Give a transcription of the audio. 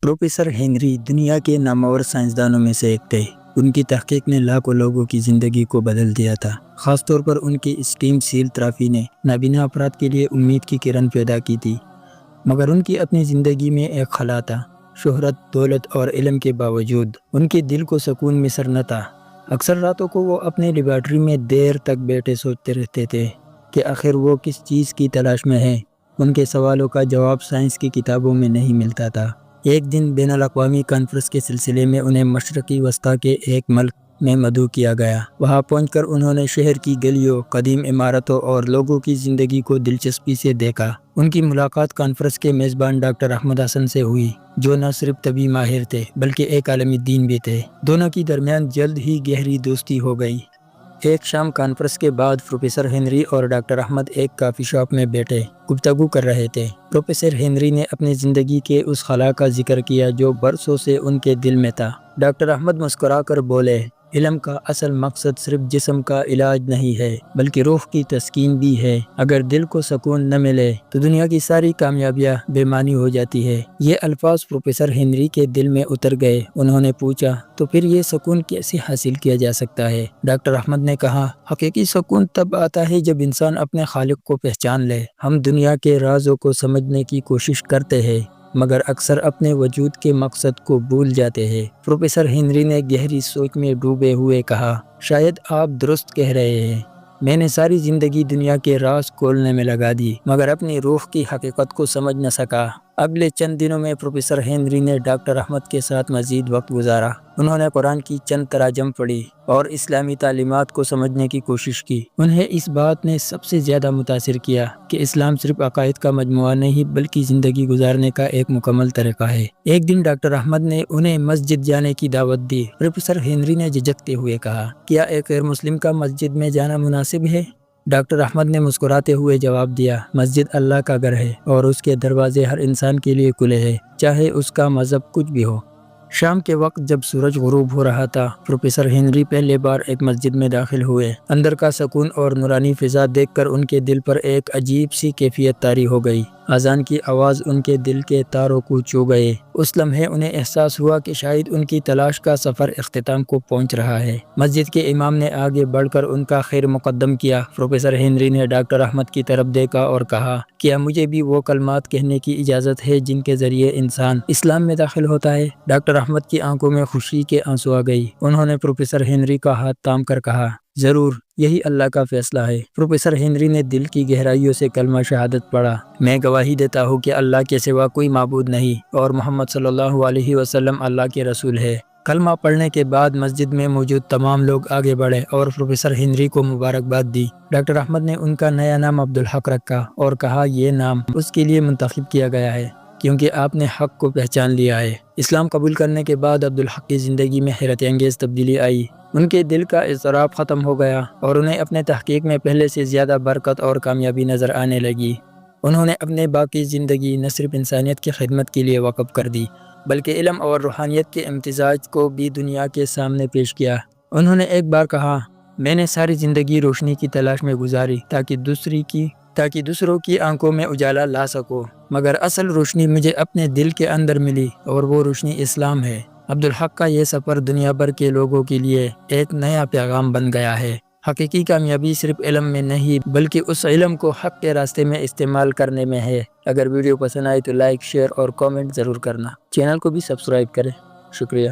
Professor Henry دنیا کے نامور سائنسدانوں میں سے ایک تھے۔ ان کی تحقیق نے لاکھوں لوگوں کی زندگی کو بدل دیا تھا۔ خاص طور پر ان کی اسٹیم سیل تھراپی نے نابینا افراد کے لیے امید کی کرن پیدا کی تھی۔ مگر ان کی اپنی زندگی میں ایک خلا تھا۔ شہرت، دولت اور علم کے باوجود ان کے دل کو سکون میسر نہ تھا۔ اکثر راتوں کو وہ اپنے لیبارٹری میں دیر تک بیٹھے سوچتے رہتے تھے کہ آخر وہ کس چیز کی تلاش میں ہے۔ ان کے سوالوں کا جواب سائنس کی کتابوں میں نہیں ملتا تھا۔ ایک دن بین الاقوامی کانفرنس کے سلسلے میں انہیں مشرقی وسطی کے ایک ملک میں مدعو کیا گیا۔ وہاں پہنچ کر انہوں نے شہر کی گلیوں، قدیم عمارتوں اور لوگوں کی زندگی کو دلچسپی سے دیکھا۔ ان کی ملاقات کانفرنس کے میزبان ڈاکٹر احمد حسن سے ہوئی، جو نہ صرف طبی ماہر تھے بلکہ ایک عالمی دین بھی تھے۔ دونوں کی درمیان جلد ہی گہری دوستی ہو گئی۔ ایک شام کانفرنس کے بعد پروفیسر ہنری اور ڈاکٹر احمد ایک کافی شاپ میں بیٹھے گفتگو کر رہے تھے۔ پروفیسر ہنری نے اپنی زندگی کے اس خلا کا ذکر کیا جو برسوں سے ان کے دل میں تھا۔ ڈاکٹر احمد مسکرا کر بولے، علم کا اصل مقصد صرف جسم کا علاج نہیں ہے بلکہ روح کی تسکین بھی ہے۔ اگر دل کو سکون نہ ملے تو دنیا کی ساری کامیابیاں بے معنی ہو جاتی ہے۔ یہ الفاظ پروفیسر ہنری کے دل میں اتر گئے۔ انہوں نے پوچھا، تو پھر یہ سکون کیسے حاصل کیا جا سکتا ہے؟ ڈاکٹر احمد نے کہا، حقیقی سکون تب آتا ہے جب انسان اپنے خالق کو پہچان لے۔ ہم دنیا کے رازوں کو سمجھنے کی کوشش کرتے ہیں مگر اکثر اپنے وجود کے مقصد کو بھول جاتے ہیں۔ پروفیسر ہنری نے گہری سوچ میں ڈوبے ہوئے کہا، شاید آپ درست کہہ رہے ہیں۔ میں نے ساری زندگی دنیا کے راز کھولنے میں لگا دی مگر اپنی روح کی حقیقت کو سمجھ نہ سکا۔ اگلے چند دنوں میں پروفیسر ہنری نے ڈاکٹر احمد کے ساتھ مزید وقت گزارا۔ انہوں نے قرآن کی چند تراجم پڑھی اور اسلامی تعلیمات کو سمجھنے کی کوشش کی۔ انہیں اس بات نے سب سے زیادہ متاثر کیا کہ اسلام صرف عقائد کا مجموعہ نہیں بلکہ زندگی گزارنے کا ایک مکمل طریقہ ہے۔ ایک دن ڈاکٹر احمد نے انہیں مسجد جانے کی دعوت دی۔ پروفیسر ہنری نے جھجکتے ہوئے کہا، کیا ایک غیر مسلم کا مسجد میں جانا مناسب ہے؟ ڈاکٹر احمد نے مسکراتے ہوئے جواب دیا، مسجد اللہ کا گھر ہے اور اس کے دروازے ہر انسان کے لیے کھلے ہیں، چاہے اس کا مذہب کچھ بھی ہو۔ شام کے وقت جب سورج غروب ہو رہا تھا، پروفیسر ہنری پہلے بار ایک مسجد میں داخل ہوئے۔ اندر کا سکون اور نورانی فضا دیکھ کر ان کے دل پر ایک عجیب سی کیفیت طاری ہو گئی۔ اذان کی آواز ان کے دل کے تاروں کو چھو گئے۔ اس لمحے انہیں احساس ہوا کہ شاید ان کی تلاش کا سفر اختتام کو پہنچ رہا ہے۔ مسجد کے امام نے آگے بڑھ کر ان کا خیر مقدم کیا۔ پروفیسر ہنری نے ڈاکٹر احمد کی طرف دیکھا اور کہا، کیا مجھے بھی وہ کلمات کہنے کی اجازت ہے جن کے ذریعے انسان اسلام میں داخل ہوتا ہے؟ ڈاکٹر احمد کی آنکھوں میں خوشی کے آنسو آ گئی۔ انہوں نے پروفیسر ہنری کا ہاتھ تھام کر کہا، ضرور، یہی اللہ کا فیصلہ ہے۔ پروفیسر ہنری نے دل کی گہرائیوں سے کلمہ شہادت پڑھا، میں گواہی دیتا ہوں کہ اللہ کے سوا کوئی معبود نہیں اور محمد صلی اللہ علیہ وسلم اللہ کے رسول ہے۔ کلمہ پڑھنے کے بعد مسجد میں موجود تمام لوگ آگے بڑھے اور پروفیسر ہنری کو مبارکباد دی۔ ڈاکٹر احمد نے ان کا نیا نام عبدالحق رکھا اور کہا، یہ نام اس کے لیے منتخب کیا گیا ہے کیونکہ آپ نے حق کو پہچان لیا ہے۔ اسلام قبول کرنے کے بعد عبدالحق کی زندگی میں حیرت انگیز تبدیلی آئی۔ ان کے دل کا اضطراب ختم ہو گیا اور انہیں اپنے تحقیق میں پہلے سے زیادہ برکت اور کامیابی نظر آنے لگی۔ انہوں نے اپنے باقی زندگی نہ صرف انسانیت کی خدمت کے لیے وقف کر دی بلکہ علم اور روحانیت کے امتزاج کو بھی دنیا کے سامنے پیش کیا۔ انہوں نے ایک بار کہا، میں نے ساری زندگی روشنی کی تلاش میں گزاری تاکہ دوسروں کی آنکھوں میں اجالا لا سکوں، مگر اصل روشنی مجھے اپنے دل کے اندر ملی اور وہ روشنی اسلام ہے۔ عبدالحق کا یہ سفر دنیا بھر کے لوگوں کے لیے ایک نیا پیغام بن گیا ہے۔ حقیقی کامیابی صرف علم میں نہیں بلکہ اس علم کو حق کے راستے میں استعمال کرنے میں ہے۔ اگر ویڈیو پسند آئے تو لائک، شیئر اور کامنٹ ضرور کرنا۔ چینل کو بھی سبسکرائب کریں۔ شکریہ۔